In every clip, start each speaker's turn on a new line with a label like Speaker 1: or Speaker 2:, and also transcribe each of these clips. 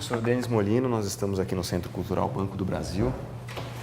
Speaker 1: Professor Denis Molino, nós estamos aqui no Centro Cultural Banco do Brasil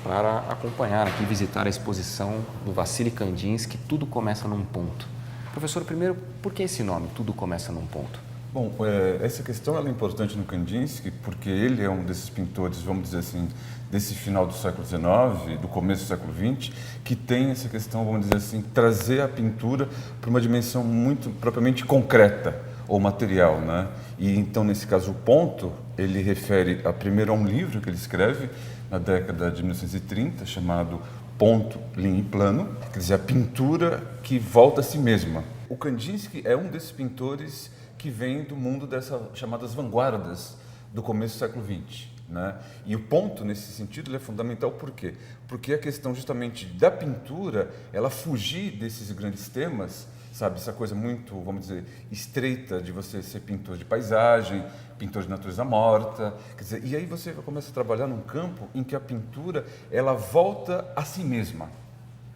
Speaker 1: para acompanhar aqui, visitar a exposição do Vassily Kandinsky, Tudo Começa Num Ponto. Professor, primeiro, por que esse nome, Tudo Começa Num Ponto?
Speaker 2: Bom, essa questão ela é importante no Kandinsky porque ele é um desses pintores, vamos dizer assim, desse final do século XIX, do começo do século XX, que tem essa questão, vamos dizer assim, trazer a pintura para uma dimensão muito propriamente concreta ou material, né? E então, nesse caso, o ponto, ele refere primeiro a um livro que ele escreve na década de 1930, chamado Ponto, Linha e Plano, quer dizer, a pintura que volta a si mesma. O Kandinsky é um desses pintores que vem do mundo dessas chamadas vanguardas do começo do século XX. Né? E o ponto, nesse sentido, ele é fundamental por quê? Porque a questão justamente da pintura, ela fugir desses grandes temas, sabe, essa coisa muito, vamos dizer, estreita de você ser pintor de paisagem, pintor de natureza morta, quer dizer, e aí você começa a trabalhar num campo em que a pintura, ela volta a si mesma.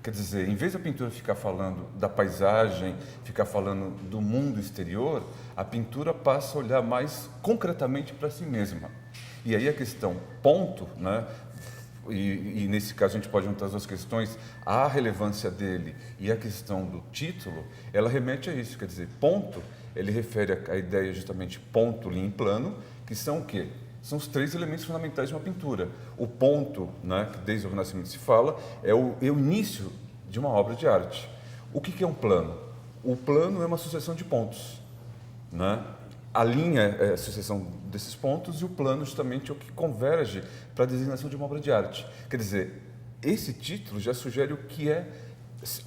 Speaker 2: Quer dizer, em vez da pintura ficar falando da paisagem, ficar falando do mundo exterior, a pintura passa a olhar mais concretamente para si mesma. E aí a questão ponto, né? E nesse caso a gente pode juntar as duas questões, a relevância dele e a questão do título, ela remete a isso, quer dizer, ponto, ele refere a ideia justamente ponto, linha e plano, que são o quê? São os três elementos fundamentais de uma pintura. O ponto, né, que desde o Renascimento se fala, é o início de uma obra de arte. O que é um plano? O plano é uma sucessão de pontos, né? A linha é a sucessão desses pontos e o plano justamente é o que converge para a designação de uma obra de arte. Quer dizer, esse título já sugere o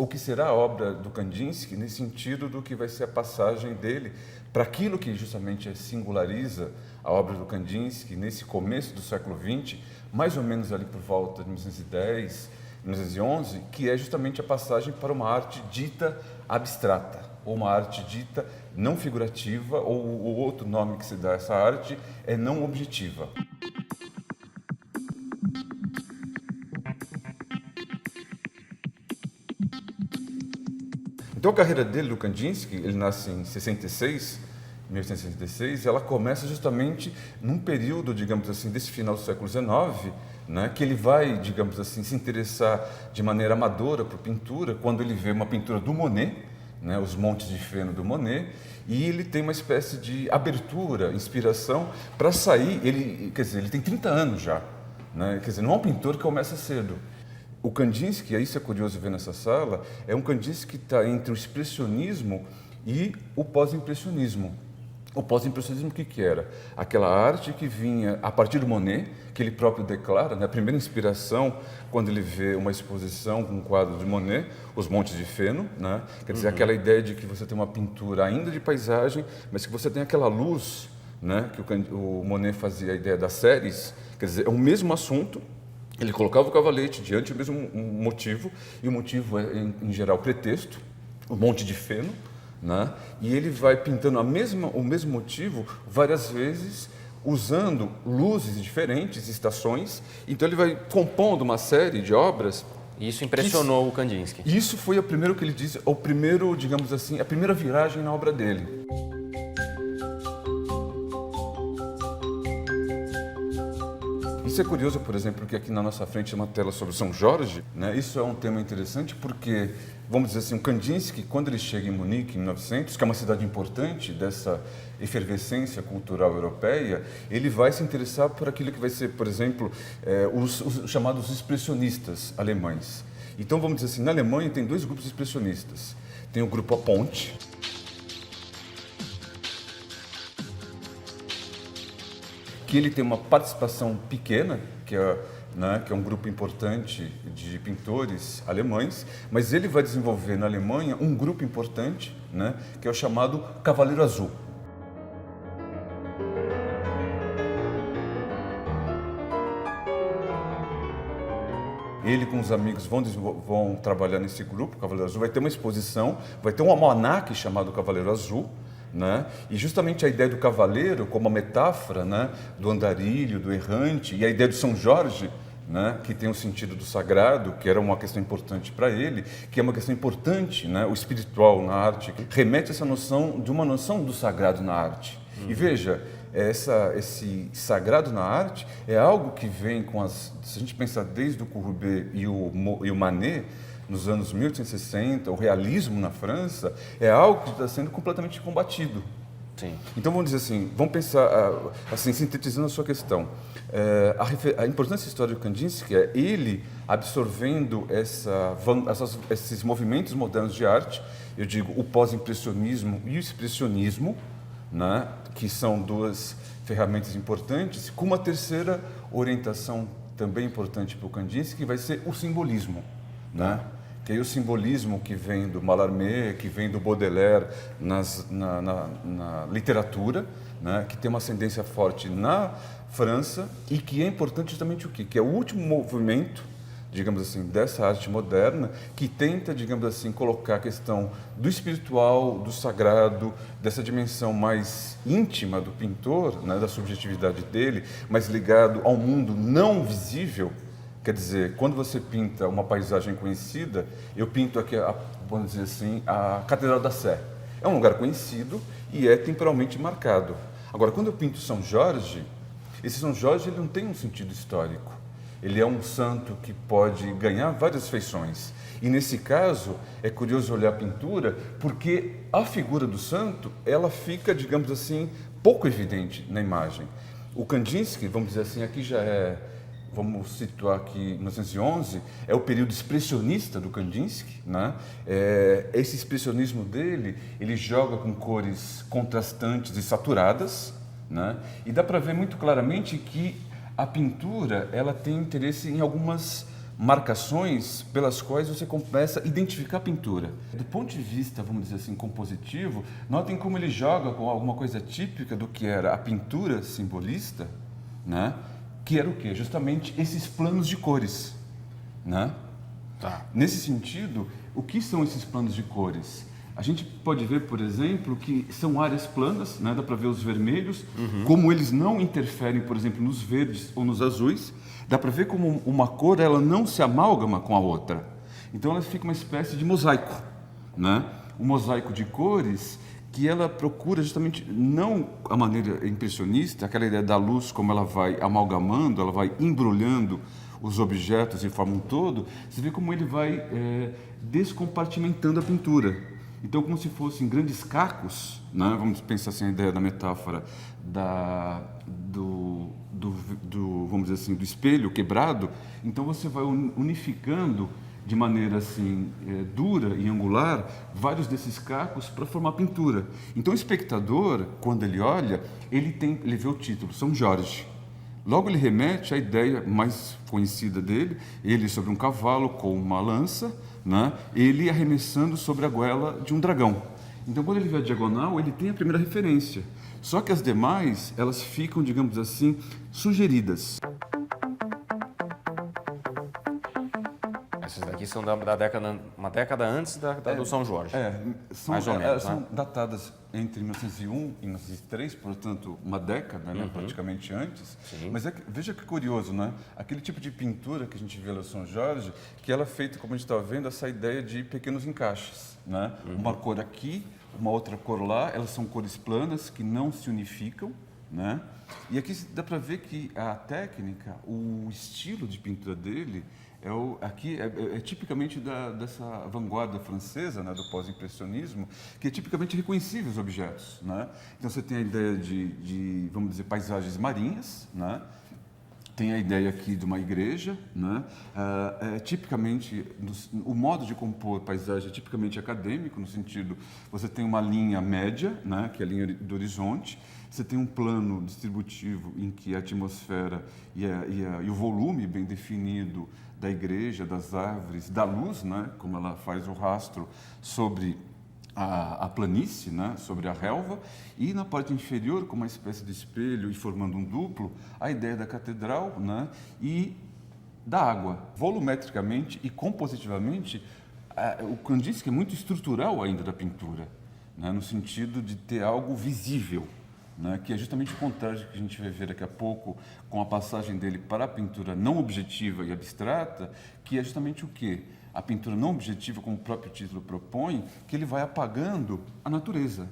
Speaker 2: que será a obra do Kandinsky, nesse sentido do que vai ser a passagem dele para aquilo que justamente singulariza a obra do Kandinsky nesse começo do século XX, mais ou menos ali por volta de 1910, 1911, que é justamente a passagem para uma arte dita abstrata, ou uma arte dita não figurativa, ou o outro nome que se dá a essa arte é não objetiva. Então a carreira dele, do Kandinsky, ele nasce em 1866, ela começa justamente num período, digamos assim, desse final do século XIX, né, que ele vai, digamos assim, se interessar de maneira amadora por pintura, quando ele vê uma pintura do Monet, né, os Montes de Feno do Monet, e ele tem uma espécie de abertura, inspiração para sair, quer dizer, ele tem 30 anos já, né, quer dizer, não é um pintor que começa cedo. O Kandinsky, isso é curioso ver nessa sala, é um Kandinsky que está entre o expressionismo e o pós-impressionismo. O pós-impressionismo o que era? Aquela arte que vinha a partir do Monet, que ele próprio declara, né, a primeira inspiração, quando ele vê uma exposição com um quadro de Monet, Os Montes de Feno, né? Quer dizer, aquela ideia de que você tem uma pintura ainda de paisagem, mas que você tem aquela luz, né, que o Monet fazia a ideia das séries, quer dizer, é o mesmo assunto, ele colocava o cavalete diante do mesmo motivo, e o motivo é, em geral, pretexto, o Monte de Feno, né? E ele vai pintando o mesmo motivo várias vezes, usando luzes diferentes, estações. Então ele vai compondo uma série de obras.
Speaker 1: Isso impressionou o Kandinsky.
Speaker 2: Isso foi o primeiro que ele diz, o primeiro, digamos assim, a primeira viragem na obra dele. Isso é curioso, por exemplo, porque aqui na nossa frente é uma tela sobre São Jorge, né? Isso é um tema interessante porque, vamos dizer assim, o Kandinsky, quando ele chega em Munique, em 1900, que é uma cidade importante dessa efervescência cultural europeia, ele vai se interessar por aquilo que vai ser, por exemplo, os chamados expressionistas alemães. Então, vamos dizer assim, na Alemanha tem dois grupos expressionistas. Tem o grupo A Ponte, que ele tem uma participação pequena, que é um grupo importante de pintores alemães, mas ele vai desenvolver na Alemanha um grupo importante, né, que é o chamado Cavaleiro Azul. Ele com os amigos vão trabalhar nesse grupo, Cavaleiro Azul, vai ter uma exposição, vai ter um almanaque chamado Cavaleiro Azul, né? E justamente a ideia do cavaleiro como uma metáfora, né, do andarilho, do errante, e a ideia do São Jorge, né, que tem o sentido do sagrado, que era uma questão importante para ele, que é uma questão importante, né, o espiritual na arte, remete a essa noção de uma noção do sagrado na arte. E veja, esse sagrado na arte é algo que vem se a gente pensar desde o Courbet e o Manet, nos anos 1860, o realismo na França, é algo que está sendo completamente combatido.
Speaker 1: Sim.
Speaker 2: Então, vamos dizer assim, vamos pensar, assim, sintetizando a sua questão. A importância histórica do Kandinsky é ele absorvendo esses movimentos modernos de arte, eu digo o pós-impressionismo e o expressionismo, né, que são duas ferramentas importantes, com uma terceira orientação também importante para o Kandinsky, que vai ser o simbolismo, né? Que é o simbolismo que vem do Mallarmé, que vem do Baudelaire na literatura, né? Que tem uma ascendência forte na França e que é importante justamente o quê? Que é o último movimento, digamos assim, dessa arte moderna, que tenta, digamos assim, colocar a questão do espiritual, do sagrado, dessa dimensão mais íntima do pintor, né, da subjetividade dele, mas ligado ao mundo não visível. Quer dizer, quando você pinta uma paisagem conhecida, eu pinto aqui, vamos dizer assim, a Catedral da Sé. É um lugar conhecido e é temporalmente marcado. Agora, quando eu pinto São Jorge, esse São Jorge ele não tem um sentido histórico. Ele é um santo que pode ganhar várias feições. E nesse caso, é curioso olhar a pintura, porque a figura do santo, ela fica, digamos assim, pouco evidente na imagem. O Kandinsky, vamos dizer assim, aqui já vamos situar aqui 1911, é o período expressionista do Kandinsky, né? Esse expressionismo dele, ele joga com cores contrastantes e saturadas, né? E dá para ver muito claramente que a pintura, ela tem interesse em algumas marcações pelas quais você começa a identificar a pintura. Do ponto de vista, vamos dizer assim, compositivo, notem como ele joga com alguma coisa típica do que era a pintura simbolista, né? Que era o quê? Justamente esses planos de cores, né?
Speaker 1: Tá.
Speaker 2: Nesse sentido, o que são esses planos de cores? A gente pode ver, por exemplo, que são áreas planas, né? Dá para ver os vermelhos, como eles não interferem, por exemplo, nos verdes ou nos azuis. Dá para ver como uma cor ela não se amálgama com a outra. Então ela fica uma espécie de mosaico, né? Um mosaico de cores que ela procura justamente não a maneira impressionista, aquela ideia da luz como ela vai amalgamando, ela vai embrulhando os objetos e forma um todo. Você vê como ele vai descompartimentando a pintura. Então, como se fossem grandes cacos, né? Vamos pensar assim a ideia da metáfora vamos dizer assim, do espelho quebrado. Então, você vai unificando de maneira assim dura e angular vários desses cacos para formar a pintura. Então, o espectador, quando ele olha, ele vê o título São Jorge. Logo ele remete à ideia mais conhecida dele, ele sobre um cavalo com uma lança, né? Ele arremessando sobre a goela de um dragão. Então, quando ele vê a diagonal, ele tem a primeira referência. Só que as demais, elas ficam, digamos assim, sugeridas.
Speaker 1: Essas daqui são uma década antes do São Jorge. Mais ou menos,
Speaker 2: Elas são datadas entre 1901 e 1903, portanto, uma década, né, praticamente antes.
Speaker 1: Sim.
Speaker 2: Mas veja que curioso, né? Aquele tipo de pintura que a gente vê no São Jorge, que ela é feita, como a gente está vendo, essa ideia de pequenos encaixes, né? Uma cor aqui, uma outra cor lá, elas são cores planas que não se unificam, né? E aqui dá para ver que a técnica, o estilo de pintura dele aqui é tipicamente dessa vanguarda francesa, né, do pós-impressionismo, que é tipicamente reconhecível os objetos, né? Então você tem a ideia de vamos dizer, paisagens marinhas, né? Tem a ideia aqui de uma igreja, né? Tipicamente, o modo de compor paisagem é tipicamente acadêmico, no sentido, você tem uma linha média, né, que é a linha do horizonte, você tem um plano distributivo em que a atmosfera e o volume bem definido da igreja, das árvores, da luz, né, como ela faz o rastro sobre a planície, né, sobre a relva, e na parte inferior, com uma espécie de espelho e formando um duplo, a ideia da catedral, né, e da água. Volumetricamente e compositivamente, o Kandinsky é muito estrutural ainda da pintura, né, no sentido de ter algo visível, né, que é justamente o contrário que a gente vai ver daqui a pouco com a passagem dele para a pintura não objetiva e abstrata, que é justamente o quê? A pintura não objetiva, como o próprio título propõe, que ele vai apagando a natureza.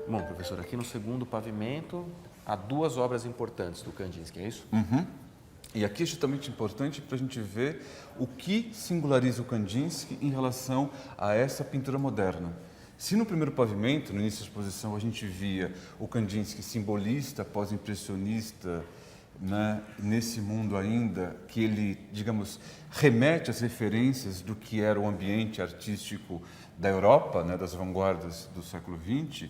Speaker 1: Bom, professor, aqui no segundo pavimento há duas obras importantes do Kandinsky, é isso?
Speaker 2: E aqui é justamente importante para a gente ver o que singulariza o Kandinsky em relação a essa pintura moderna. Se no primeiro pavimento, no início da exposição, a gente via o Kandinsky simbolista, pós-impressionista, né, nesse mundo ainda, que ele, digamos, remete às referências do que era o ambiente artístico da Europa, né, das vanguardas do século XX,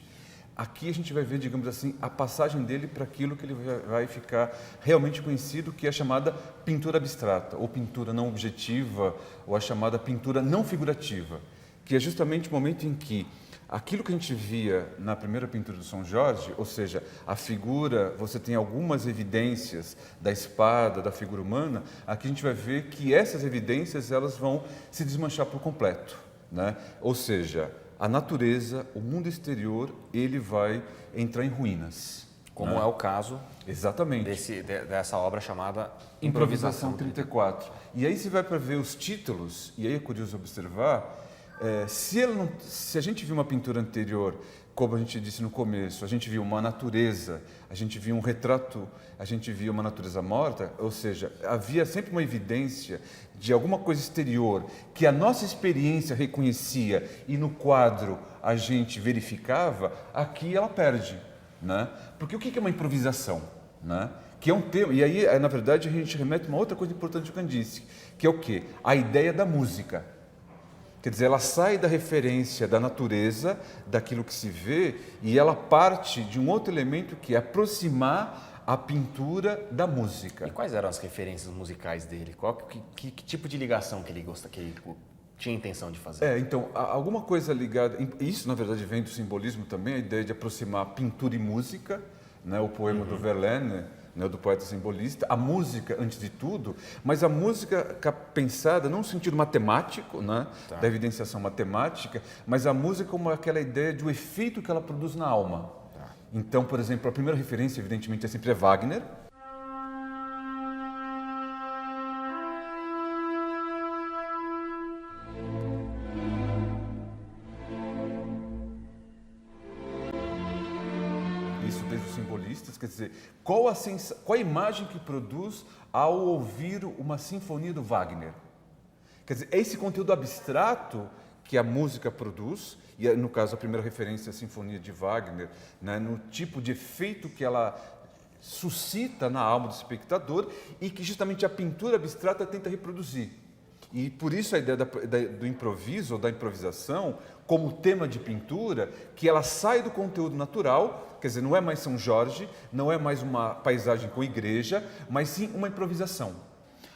Speaker 2: aqui a gente vai ver, digamos assim, a passagem dele para aquilo que ele vai ficar realmente conhecido, que é a chamada pintura abstrata, ou pintura não objetiva, ou a chamada pintura não figurativa, que é justamente o momento em que aquilo que a gente via na primeira pintura do São Jorge, ou seja, a figura, você tem algumas evidências da espada, da figura humana, aqui a gente vai ver que essas evidências elas vão se desmanchar por completo, né? Ou seja, a natureza, o mundo exterior, ele vai entrar em ruínas.
Speaker 1: Como
Speaker 2: né?
Speaker 1: é o caso
Speaker 2: Exatamente.
Speaker 1: dessa obra chamada
Speaker 2: Improvisação 34. E aí você vai para ver os títulos, e aí é curioso observar, se a gente viu uma pintura anterior, como a gente disse no começo, a gente viu uma natureza, a gente viu um retrato, a gente viu uma natureza morta, ou seja, havia sempre uma evidência de alguma coisa exterior que a nossa experiência reconhecia e no quadro a gente verificava, aqui ela perde, né? Porque o que é uma improvisação, né? Que é um tema, e aí na verdade a gente remete a uma outra coisa importante do Kandinsky, que é o quê? A ideia da música. Quer dizer, ela sai da referência da natureza, daquilo que se vê, e ela parte de um outro elemento que é aproximar a pintura da música.
Speaker 1: E quais eram as referências musicais dele? Que tipo de ligação que ele gosta, que ele tinha intenção de fazer?
Speaker 2: Então, alguma coisa ligada... Isso, na verdade, vem do simbolismo também, a ideia de aproximar pintura e música, né? O poema do Verlaine, né, do poeta simbolista, a música antes de tudo, mas a música pensada não no sentido matemático, né, da evidenciação matemática, mas a música como aquela ideia do efeito que ela produz na alma. Então, por exemplo, a primeira referência, evidentemente, sempre é Wagner. Isso desde os simbolistas, quer dizer, qual a imagem que produz ao ouvir uma sinfonia do Wagner? Quer dizer, é esse conteúdo abstrato que a música produz, e no caso a primeira referência é a Sinfonia de Wagner, né, no tipo de efeito que ela suscita na alma do espectador e que justamente a pintura abstrata tenta reproduzir. E por isso a ideia do improviso ou da improvisação como tema de pintura, que ela sai do conteúdo natural, quer dizer, não é mais São Jorge, não é mais uma paisagem com igreja, mas sim uma improvisação.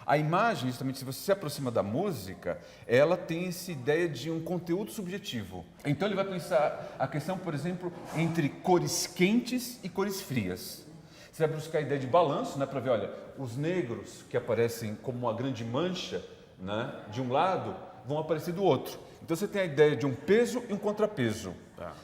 Speaker 2: A imagem, justamente, se você se aproxima da música, ela tem essa ideia de um conteúdo subjetivo. Então ele vai pensar a questão, por exemplo, entre cores quentes e cores frias. Você vai buscar a ideia de balanço, né, para ver, olha, os negros que aparecem como uma grande mancha, né, de um lado, vão aparecer do outro. Então você tem a ideia de um peso e um contrapeso.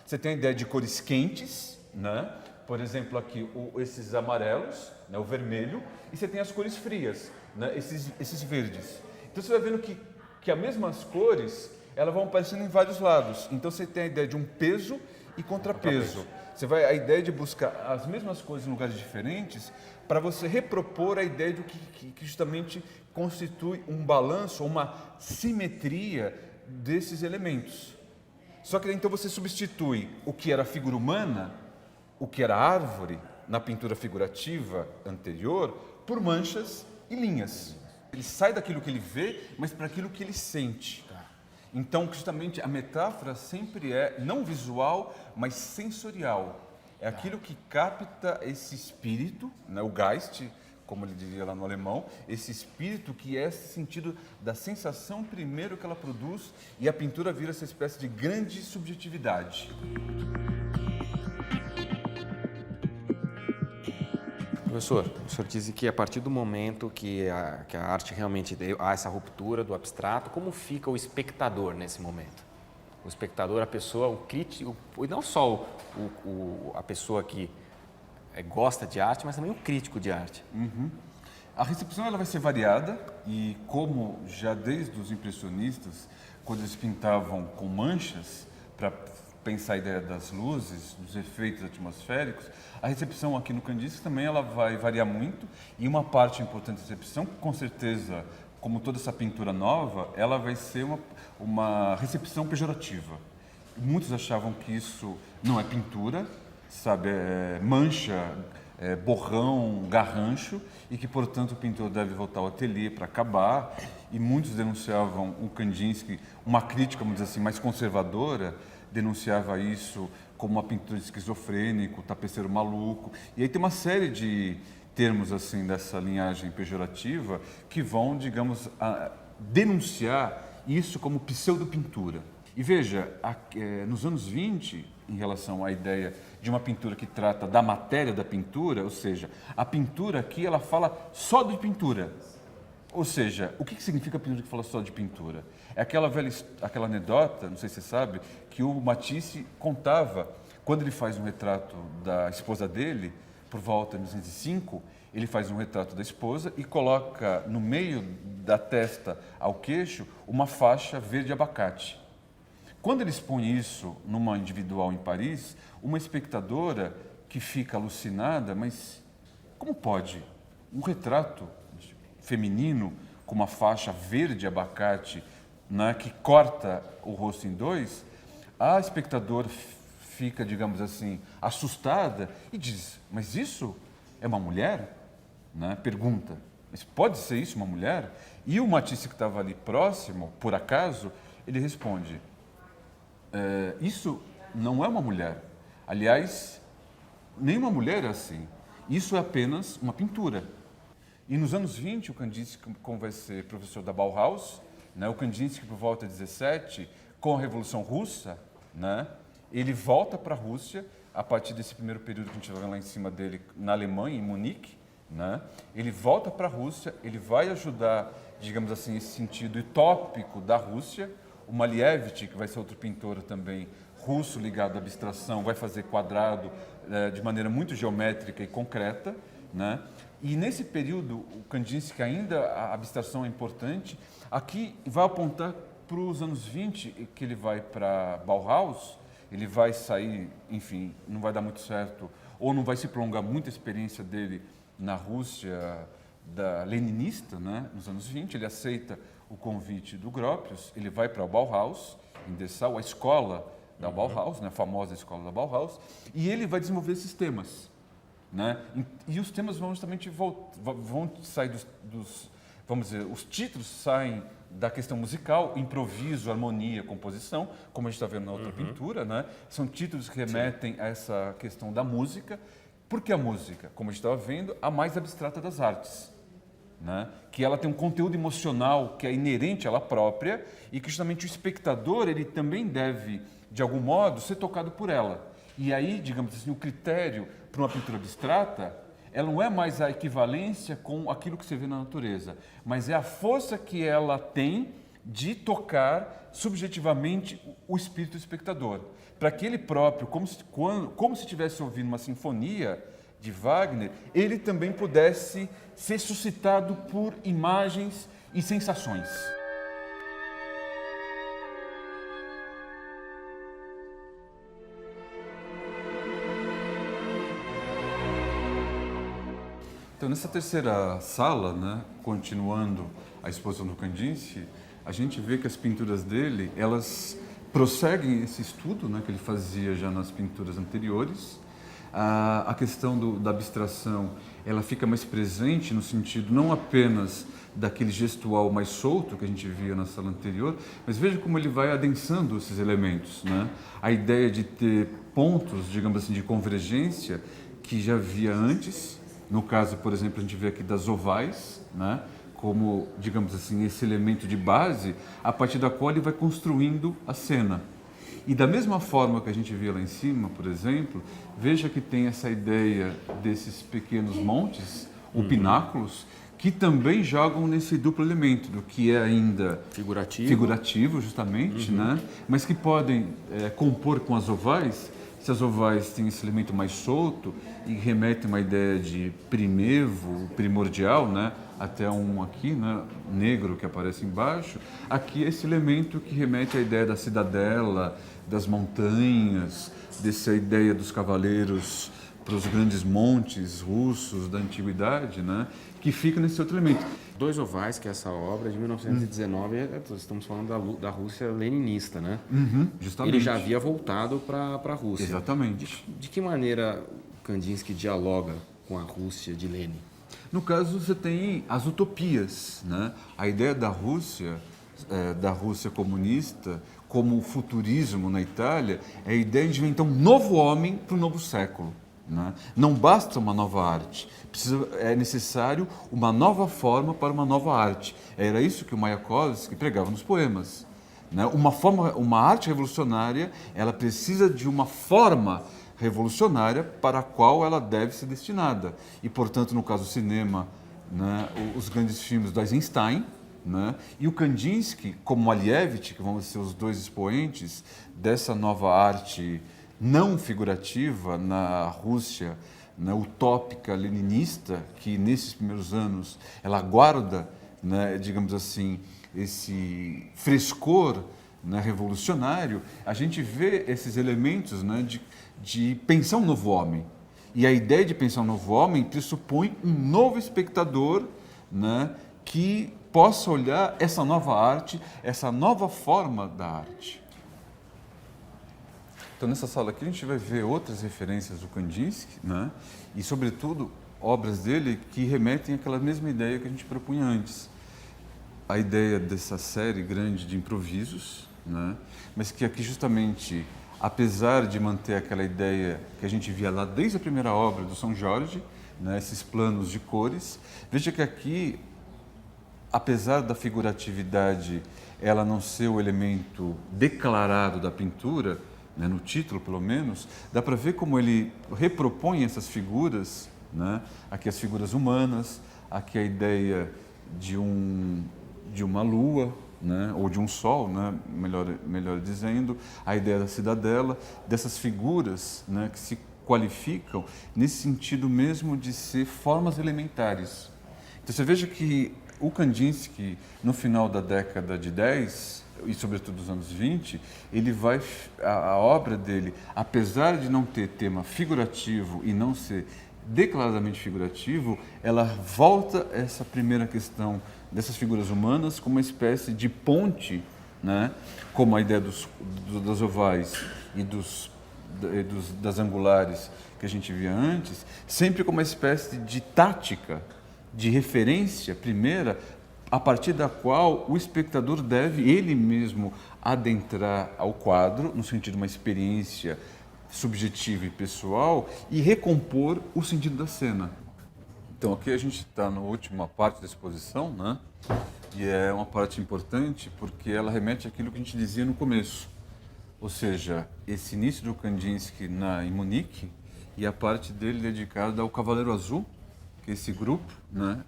Speaker 2: Você tem a ideia de cores quentes, né? Por exemplo, aqui esses amarelos, né, o vermelho, e você tem as cores frias, né, esses verdes. Então você vai vendo que as mesmas cores elas vão aparecendo em vários lados. Então você tem a ideia de um peso e contrapeso. A ideia de buscar as mesmas coisas em lugares diferentes para você repropor a ideia do que justamente constitui um balanço, uma simetria desses elementos. Só que então você substitui o que era figura humana, o que era árvore, na pintura figurativa anterior, por manchas e linhas. Ele sai daquilo que ele vê, mas para aquilo que ele sente. Então, justamente, a metáfora sempre é não visual, mas sensorial. É aquilo que capta esse espírito, né, o Geist, como ele diria lá no alemão, esse espírito que é esse sentido da sensação primeiro que ela produz, e a pintura vira essa espécie de grande subjetividade.
Speaker 1: Professor, o senhor diz que a partir do momento que a arte realmente há essa ruptura do abstrato, como fica o espectador nesse momento? O espectador, a pessoa, o crítico, e não só a pessoa que gosta de arte, mas também o crítico de arte.
Speaker 2: A recepção ela vai ser variada e como já desde os impressionistas, quando eles pintavam com manchas para pensar a ideia das luzes, dos efeitos atmosféricos, a recepção aqui no Kandinsky também ela vai variar muito, e uma parte importante da recepção, com certeza, como toda essa pintura nova, ela vai ser uma recepção pejorativa. Muitos achavam que isso não é pintura, sabe, é mancha, borrão, garrancho, e que, portanto, o pintor deve voltar ao ateliê para acabar. E muitos denunciavam o Kandinsky, uma crítica, vamos dizer assim, mais conservadora, denunciava isso como uma pintura de esquizofrênico, tapeceiro maluco. E aí tem uma série de termos assim dessa linhagem pejorativa que vão, digamos, denunciar isso como pseudopintura. E veja, nos anos 20, em relação à ideia de uma pintura que trata da matéria da pintura, ou seja, a pintura aqui ela fala só de pintura. Ou seja, o que significa a pintura que fala só de pintura? É aquela anedota, não sei se você sabe, que o Matisse contava quando ele faz um retrato da esposa dele, por volta de 1905, ele faz um retrato da esposa e coloca no meio da testa ao queixo uma faixa verde abacate. Quando ele expõe isso numa individual em Paris, uma espectadora que fica alucinada, mas como pode um retrato feminino com uma faixa verde abacate, né, que corta o rosto em dois, a espectadora fica, digamos assim, assustada e diz, mas isso é uma mulher? Né? Pergunta, mas pode ser isso uma mulher? E o Matisse que estava ali próximo, por acaso, ele responde, isso não é uma mulher. Aliás, nenhuma mulher é assim. Isso é apenas uma pintura. E nos anos 20, o Kandinsky, como vai ser professor da Bauhaus, né, o Kandinsky, por volta de 17, com a Revolução Russa, né, ele volta para a Rússia, a partir desse primeiro período que a gente vai ver lá em cima dele, na Alemanha, em Munique, né, ele volta para a Rússia, ele vai ajudar, digamos assim, esse sentido utópico da Rússia. O Malevich, que vai ser outro pintor também russo ligado à abstração, vai fazer quadrado de maneira muito geométrica e concreta, né? E nesse período, o Kandinsky ainda, a abstração é importante. Aqui vai apontar para os anos 20, que ele vai para Bauhaus, ele vai sair, enfim, não vai dar muito certo, ou não vai se prolongar muito a experiência dele na Rússia da leninista, né? Nos anos 20, ele aceita o convite do Gropius, ele vai para a Bauhaus, em Dessau, a escola da Bauhaus, né, a famosa escola da Bauhaus, e ele vai desenvolver esses temas. Né? E os temas vão justamente vão sair vamos dizer, os títulos saem da questão musical, improviso, harmonia, composição, como a gente está vendo na outra pintura, né? São títulos que remetem a essa questão da música, porque a música, como a gente estava vendo, a mais abstrata das artes. Né? Que ela tem um conteúdo emocional que é inerente a ela própria e que justamente o espectador ele também deve, de algum modo, ser tocado por ela. E aí, digamos assim, o critério para uma pintura abstrata, ela não é mais a equivalência com aquilo que você vê na natureza, mas é a força que ela tem de tocar subjetivamente o espírito do espectador. Para que ele próprio, como se estivesse ouvindo uma sinfonia de Wagner, ele também pudesse ser suscitado por imagens e sensações. Então, nessa terceira sala, né, continuando a exposição do Kandinsky, a gente vê que as pinturas dele, elas prosseguem esse estudo, né, que ele fazia já nas pinturas anteriores. A questão da abstração, ela fica mais presente no sentido não apenas daquele gestual mais solto que a gente via na sala anterior, mas veja como ele vai adensando esses elementos, né? A ideia de ter pontos, digamos assim, de convergência que já havia antes. No caso, por exemplo, a gente vê aqui das ovais, né? Como, digamos assim, esse elemento de base a partir da qual ele vai construindo a cena. E da mesma forma que a gente vê lá em cima, por exemplo, veja que tem essa ideia desses pequenos montes, ou pináculos, que também jogam nesse duplo elemento, do que é ainda figurativo justamente, né? Mas que podem compor com as ovais, se as ovais têm esse elemento mais solto e remetem a uma ideia de primevo, primordial, né? até um aqui, né, negro que aparece embaixo. Aqui esse elemento que remete à ideia da cidadela, das montanhas, dessa ideia dos cavaleiros para os grandes montes russos da antiguidade, né, que fica nesse outro elemento.
Speaker 1: Dois Ovais, que é essa obra de 1919, estamos falando da Rússia leninista, né?
Speaker 2: Justamente.
Speaker 1: Ele já havia voltado para a Rússia.
Speaker 2: Exatamente.
Speaker 1: De que maneira Kandinsky dialoga com a Rússia de Lenin?
Speaker 2: No caso, você tem as utopias, né? A ideia da Rússia comunista, como o futurismo na Itália, é a ideia de inventar um novo homem para um novo século. Né? Não basta uma nova arte, é necessário uma nova forma para uma nova arte. Era isso que o Mayakovsky pregava nos poemas. Né? Uma arte revolucionária, ela precisa de uma forma revolucionária para a qual ela deve ser destinada. E, portanto, no caso do cinema, né, os grandes filmes do Eisenstein, né, e o Kandinsky, como Malevich, que vão ser os dois expoentes dessa nova arte não figurativa na Rússia, né, utópica leninista, que nesses primeiros anos ela guarda, né, digamos assim, esse frescor, né, revolucionário. A gente vê esses elementos, né, de pensar um novo homem. E a ideia de pensar um novo homem pressupõe um novo espectador, né, que possa olhar essa nova arte, essa nova forma da arte. Então, nessa sala aqui, a gente vai ver outras referências do Kandinsky, né? E, sobretudo, obras dele que remetem àquela mesma ideia que a gente propunha antes. A ideia dessa série grande de improvisos, né? Mas que aqui, justamente, apesar de manter aquela ideia que a gente via lá desde a primeira obra do São Jorge, né? Esses planos de cores, veja que aqui, apesar da figuratividade ela não ser o elemento declarado da pintura, né, no título, pelo menos, dá para ver como ele repropõe essas figuras, né? Aqui as figuras humanas, aqui a ideia de uma lua, né? Ou de um sol, né? melhor dizendo, a ideia da cidadela, dessas figuras, né? Que se qualificam nesse sentido mesmo de ser formas elementares. Então você veja que o Kandinsky, no final da década de 10, e sobretudo dos anos 20, a obra dele, apesar de não ter tema figurativo e não ser declaradamente figurativo, ela volta a essa primeira questão dessas figuras humanas como uma espécie de ponte, né? Como a ideia das ovais e das angulares que a gente via antes, sempre como uma espécie de tática, de referência primeira, a partir da qual o espectador deve ele mesmo adentrar ao quadro, no sentido de uma experiência subjetiva e pessoal, e recompor o sentido da cena. Então aqui a gente está na última parte da exposição, né? E é uma parte importante porque ela remete àquilo que a gente dizia no começo. Ou seja, esse início do Kandinsky em Munique e a parte dele dedicada ao Cavaleiro Azul, que é esse grupo, né?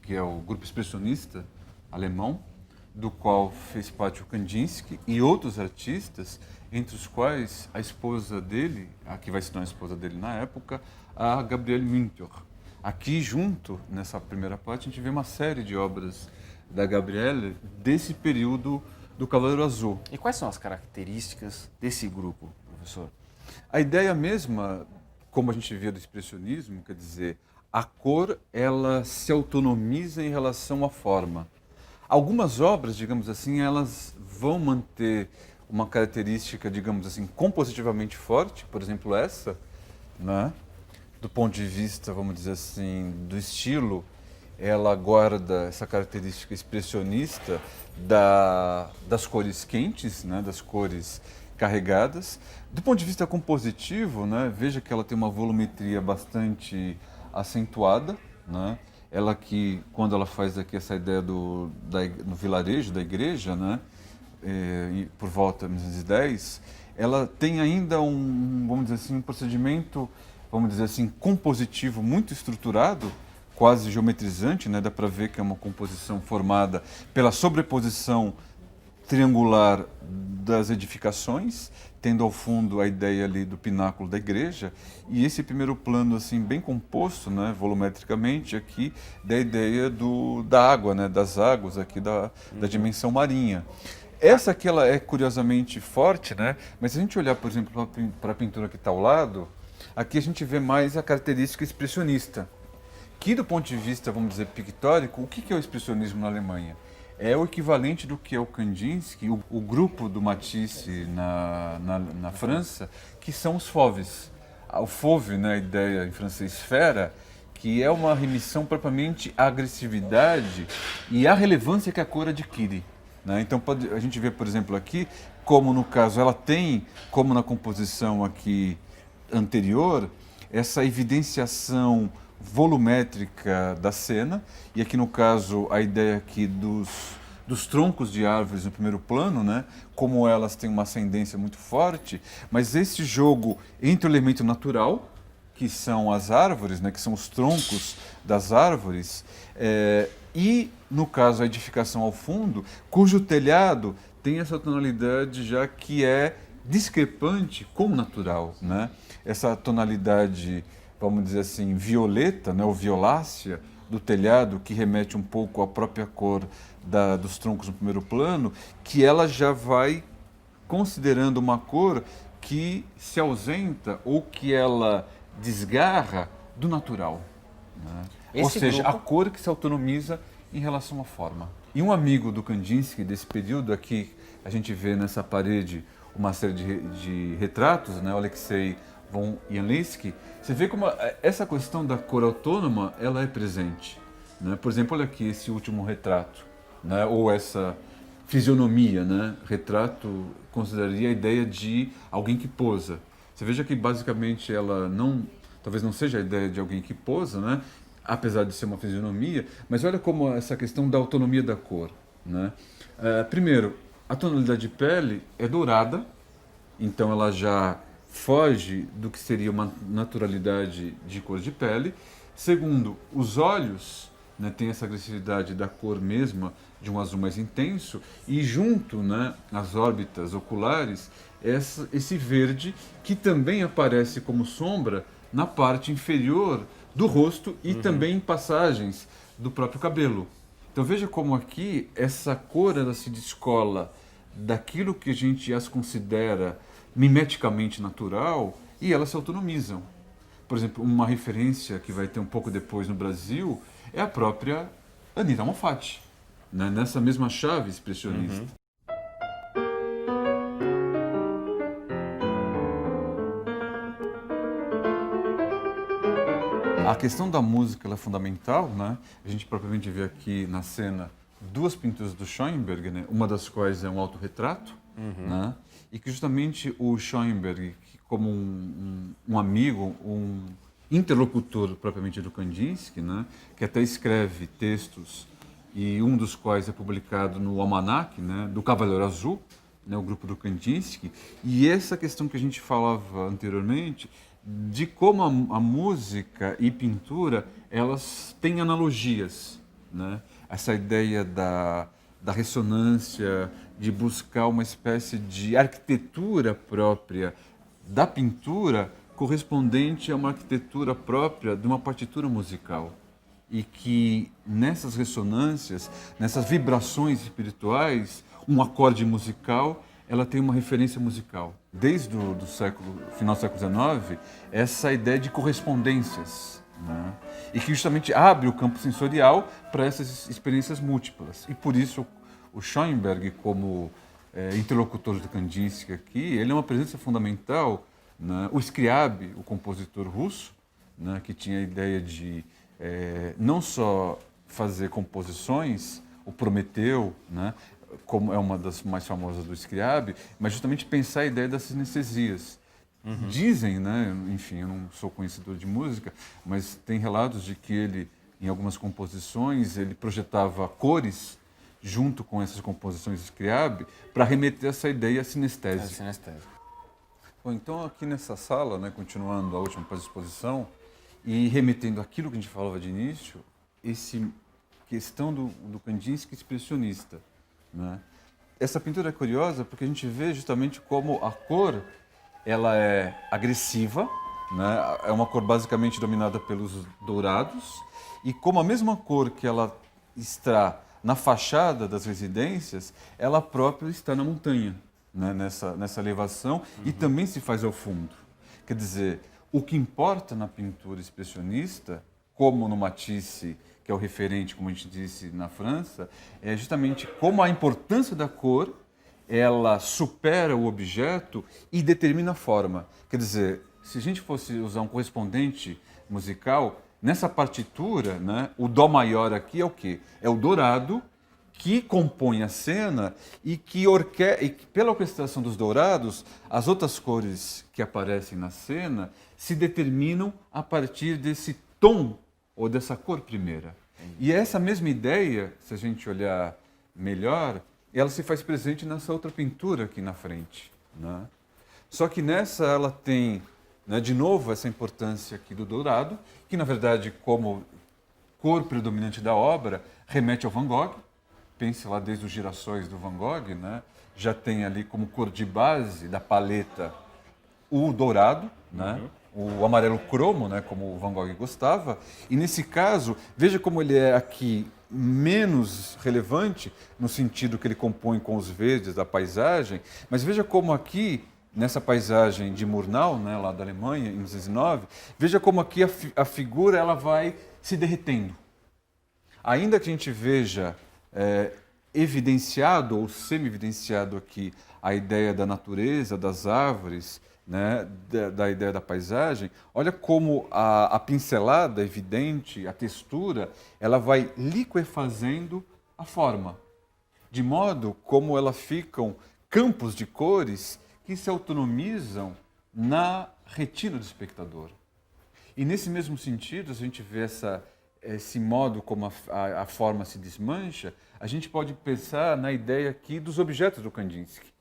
Speaker 2: Que é o grupo expressionista alemão, do qual fez parte o Kandinsky e outros artistas, entre os quais a esposa dele, a que vai se tornar a esposa dele na época, a Gabriele Münter. Aqui junto, nessa primeira parte, a gente vê uma série de obras da Gabriele desse período do Cavaleiro Azul.
Speaker 1: E quais são as características desse grupo, professor?
Speaker 2: A ideia mesma, como a gente vê do expressionismo, quer dizer, a cor, ela se autonomiza em relação à forma. Algumas obras, digamos assim, elas vão manter uma característica, digamos assim, compositivamente forte, por exemplo, essa, né? Do ponto de vista, vamos dizer assim, do estilo, ela guarda essa característica expressionista das cores quentes, né? Das cores carregadas. Do ponto de vista compositivo, né? Veja que ela tem uma volumetria bastante acentuada, né? Ela que, quando ela faz aqui essa ideia no vilarejo da igreja, né? Por volta de 1910, ela tem ainda vamos dizer assim, um procedimento, vamos dizer assim, compositivo muito estruturado, quase geometrizante, né? Dá para ver que é uma composição formada pela sobreposição triangular das edificações, tendo ao fundo a ideia ali do pináculo da igreja, e esse primeiro plano assim bem composto, né, volumetricamente aqui, da ideia da água, né, das águas aqui da dimensão marinha. Essa aqui ela é curiosamente forte, né, mas se a gente olhar, por exemplo, para a pintura que está ao lado, aqui a gente vê mais a característica expressionista, que do ponto de vista, vamos dizer, pictórico, o que é o expressionismo na Alemanha? É o equivalente do que é o Kandinsky, o grupo do Matisse na França, que são os fauves. O fauve, né, a ideia em francês esfera, que é uma remissão propriamente à agressividade e à relevância que a cor adquire. Né? Então a gente vê, por exemplo, aqui, como no caso ela tem, como na composição aqui anterior, essa evidenciação volumétrica da cena, e aqui no caso a ideia aqui dos troncos de árvores no primeiro plano, né? Como elas têm uma ascendência muito forte, mas esse jogo entre o elemento natural, que são as árvores, né? Que são os troncos das árvores, e no caso a edificação ao fundo, cujo telhado tem essa tonalidade já que é discrepante com o natural, né? Essa tonalidade, vamos dizer assim, violeta, né, ou violácea do telhado, que remete um pouco à própria cor dos troncos no primeiro plano, que ela já vai considerando uma cor que se ausenta ou que ela desgarra do natural. Né? Ou seja, a cor que se autonomiza em relação à forma. E um amigo do Kandinsky desse período, aqui a gente vê nessa parede uma série de retratos, né, o Alexei von Janlinsky, você vê como essa questão da cor autônoma ela é presente. Né? Por exemplo, olha aqui esse último retrato, né? Ou essa fisionomia, né? Retrato consideraria a ideia de alguém que posa. Você veja que basicamente ela talvez não seja a ideia de alguém que posa, né? Apesar de ser uma fisionomia, mas olha como essa questão da autonomia da cor. Né? Primeiro, a tonalidade de pele é dourada, então ela já foge do que seria uma naturalidade de cor de pele. Segundo, os olhos, né, têm essa agressividade da cor mesma, de um azul mais intenso, e junto, né, as órbitas oculares, esse verde que também aparece como sombra na parte inferior do rosto e também em passagens do próprio cabelo. Então veja como aqui essa cor ela se descola daquilo que a gente as considera mimeticamente natural e elas se autonomizam. Por exemplo, uma referência que vai ter um pouco depois no Brasil é a própria Anita Malfatti, né? Nessa mesma chave expressionista. A questão da música ela é fundamental, né? A gente propriamente vê aqui na cena duas pinturas do Schoenberg, né? Uma das quais é um autorretrato, né? E que justamente o Schoenberg, como um amigo, um interlocutor propriamente do Kandinsky, né? Que até escreve textos, e um dos quais é publicado no Almanac, né? Do Cavaleiro Azul, né? O grupo do Kandinsky, e essa questão que a gente falava anteriormente, de como a música e pintura elas têm analogias, né? Essa ideia da ressonância, de buscar uma espécie de arquitetura própria da pintura correspondente a uma arquitetura própria de uma partitura musical. E que nessas ressonâncias, nessas vibrações espirituais, um acorde musical ela tem uma referência musical. Desde o final do século XIX, essa ideia de correspondências, né? E que justamente abre o campo sensorial para essas experiências múltiplas. E por isso o Schoenberg, como interlocutor do Kandinsky aqui, ele é uma presença fundamental, né? O Scriabin, o compositor russo, né? Que tinha a ideia de não só fazer composições, o Prometeu, né? Como é uma das mais famosas do Scriabin, mas justamente pensar a ideia das sinestesias. Dizem, né, enfim, eu não sou conhecedor de música, mas tem relatos de que ele, em algumas composições, ele projetava cores junto com essas composições de Scriabin para remeter essa ideia sinestésica. Bom, então aqui nessa sala, né, continuando a última exposição e remetendo àquilo que a gente falava de início, essa questão do Kandinsky expressionista, né? essa pintura é curiosa porque a gente vê justamente como a cor ela é agressiva, né? É uma cor basicamente dominada pelos dourados, e como a mesma cor que ela está na fachada das residências, ela própria está na montanha, né? Nessa elevação, e também se faz ao fundo. Quer dizer, o que importa na pintura expressionista, como no Matisse, que é o referente, como a gente disse, na França, é justamente como a importância da cor ela supera o objeto e determina a forma. Quer dizer, se a gente fosse usar um correspondente musical, nessa partitura, né, o Dó maior aqui é o quê? É o dourado que compõe a cena e que pela orquestração dos dourados, as outras cores que aparecem na cena se determinam a partir desse tom ou dessa cor primeira. E essa mesma ideia, se a gente olhar melhor, ela se faz presente nessa outra pintura aqui na frente, né? Só que nessa ela tem, né, de novo, essa importância aqui do dourado, que na verdade, como cor predominante da obra, remete ao Van Gogh. Pense lá desde os girassóis do Van Gogh, né? Já tem ali como cor de base da paleta o dourado, né? O amarelo cromo, né? Como o Van Gogh gostava. E nesse caso, veja como ele é aqui menos relevante, no sentido que ele compõe com os verdes da paisagem, mas veja como aqui, nessa paisagem de Murnau, né, lá da Alemanha, em 1909, veja como aqui a figura ela vai se derretendo. Ainda que a gente veja evidenciado ou semi-evidenciado aqui a ideia da natureza, das árvores, né, da ideia da paisagem, olha como a pincelada evidente, a textura, ela vai liquefazendo a forma, de modo como elas ficam campos de cores que se autonomizam na retina do espectador. E nesse mesmo sentido, a gente vê esse modo como a forma se desmancha, a gente pode pensar na ideia aqui dos objetos do Kandinsky,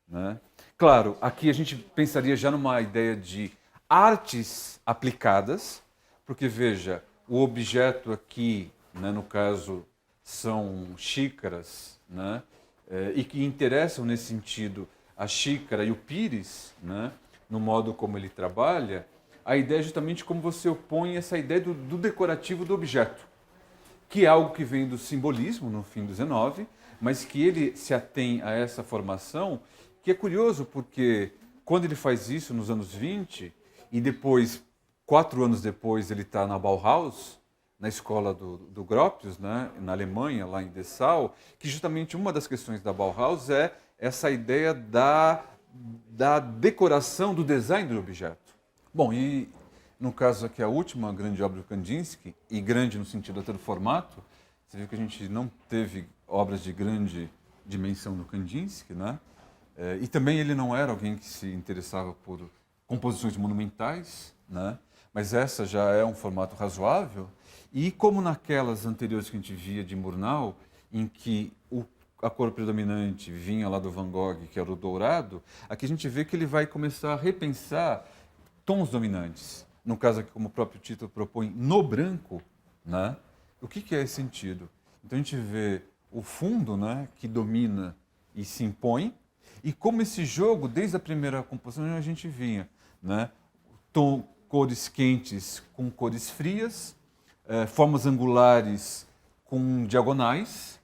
Speaker 2: né? Claro, aqui a gente pensaria já numa ideia de artes aplicadas, porque veja, o objeto aqui, né, no caso, são xícaras, né, e que interessam nesse sentido a xícara e o pires, né, no modo como ele trabalha. A ideia é justamente como você opõe essa ideia do decorativo do objeto, que é algo que vem do simbolismo no fim do XIX, mas que ele se atém a essa formação, que é curioso porque quando ele faz isso nos anos 20, e depois, 4 anos depois, ele está na Bauhaus, na escola do Gropius, né, na Alemanha, lá em Dessau, que justamente uma das questões da Bauhaus é essa ideia da decoração, do design do objeto. Bom, e no caso aqui, a última grande obra do Kandinsky, e grande no sentido até do formato, você viu que a gente não teve obras de grande dimensão no Kandinsky, né? E também ele não era alguém que se interessava por composições monumentais, né? Mas essa já é um formato razoável. E como naquelas anteriores que a gente via de Murnau, em que a cor predominante vinha lá do Van Gogh, que era o dourado, aqui a gente vê que ele vai começar a repensar tons dominantes. No caso aqui, como o próprio título propõe, no branco, né? O que é esse sentido? Então a gente vê o fundo, né, que domina e se impõe, e como esse jogo, desde a primeira composição, a gente vinha, né? Cores quentes com cores frias, formas angulares com diagonais.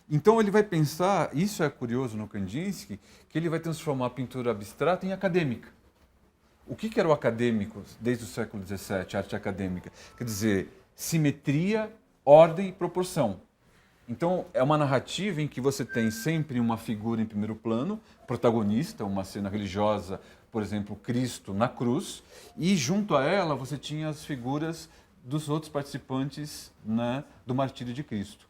Speaker 2: Então ele vai pensar, isso é curioso no Kandinsky, que ele vai transformar a pintura abstrata em acadêmica. O que era o acadêmico desde o século XVII, a arte acadêmica? Quer dizer, simetria, ordem e proporção. Então, é uma narrativa em que você tem sempre uma figura em primeiro plano, protagonista, uma cena religiosa, por exemplo, Cristo na cruz, e junto a ela você tinha as figuras dos outros participantes, né, do martírio de Cristo.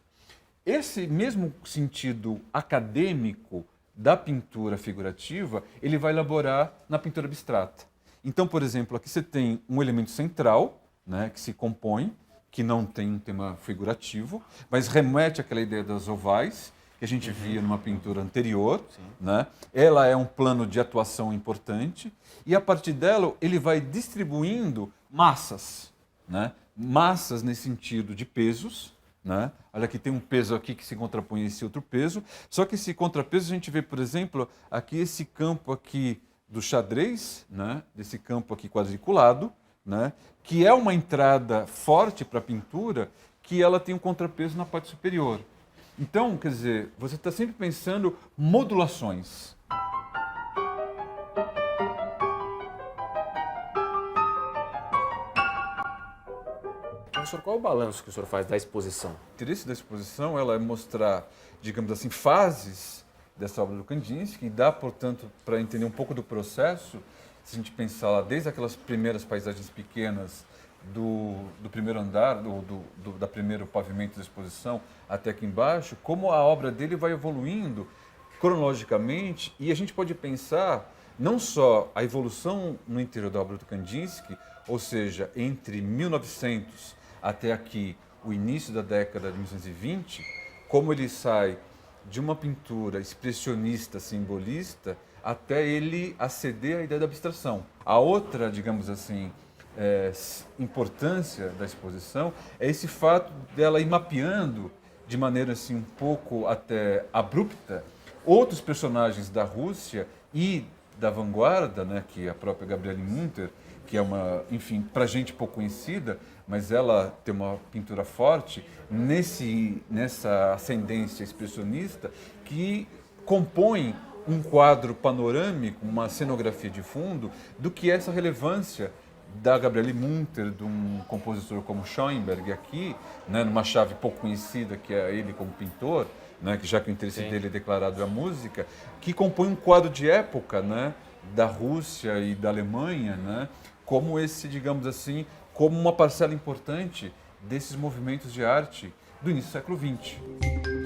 Speaker 2: Esse mesmo sentido acadêmico da pintura figurativa, ele vai elaborar na pintura abstrata. Então, por exemplo, aqui você tem um elemento central, né, que se compõe, que não tem um tema figurativo, mas remete àquela ideia das ovais, que a gente via numa pintura anterior, né? Ela é um plano de atuação importante, e a partir dela ele vai distribuindo massas, né? Massas nesse sentido de pesos, né? Olha, aqui tem um peso aqui que se contrapõe a esse outro peso. Só que esse contrapeso a gente vê, por exemplo, aqui esse campo aqui do xadrez, né? Desse campo aqui quadriculado, né? Que é uma entrada forte para a pintura, que ela tem um contrapeso na parte superior. Então, quer dizer, você está sempre pensando modulações.
Speaker 1: Professor, qual é o balanço que o senhor faz da exposição?
Speaker 2: O interesse da exposição ela é mostrar, digamos assim, fases dessa obra do Kandinsky e dá, portanto, para entender um pouco do processo, se a gente pensar lá desde aquelas primeiras paisagens pequenas do primeiro andar, da primeiro pavimento da exposição até aqui embaixo, como a obra dele vai evoluindo cronologicamente e a gente pode pensar não só a evolução no interior da obra do Kandinsky, ou seja, entre 1900 até aqui, o início da década de 1920, como ele sai de uma pintura expressionista, simbolista, até ele aceder à ideia da abstração. A outra, digamos assim, importância da exposição é esse fato dela ir mapeando de maneira assim um pouco até abrupta outros personagens da Rússia e da vanguarda, né, que é a própria Gabriele Munter, que é uma, enfim, para gente pouco conhecida, mas ela tem uma pintura forte nessa ascendência expressionista que compõe um quadro panorâmico, uma cenografia de fundo do que é essa relevância da Gabriele Munter, de um compositor como Schoenberg aqui, né, numa chave pouco conhecida que é ele como pintor, né, que já que o interesse dele é declarado é a música, que compõe um quadro de época, né, da Rússia e da Alemanha, né, como esse, digamos assim, como uma parcela importante desses movimentos de arte do início do século XX.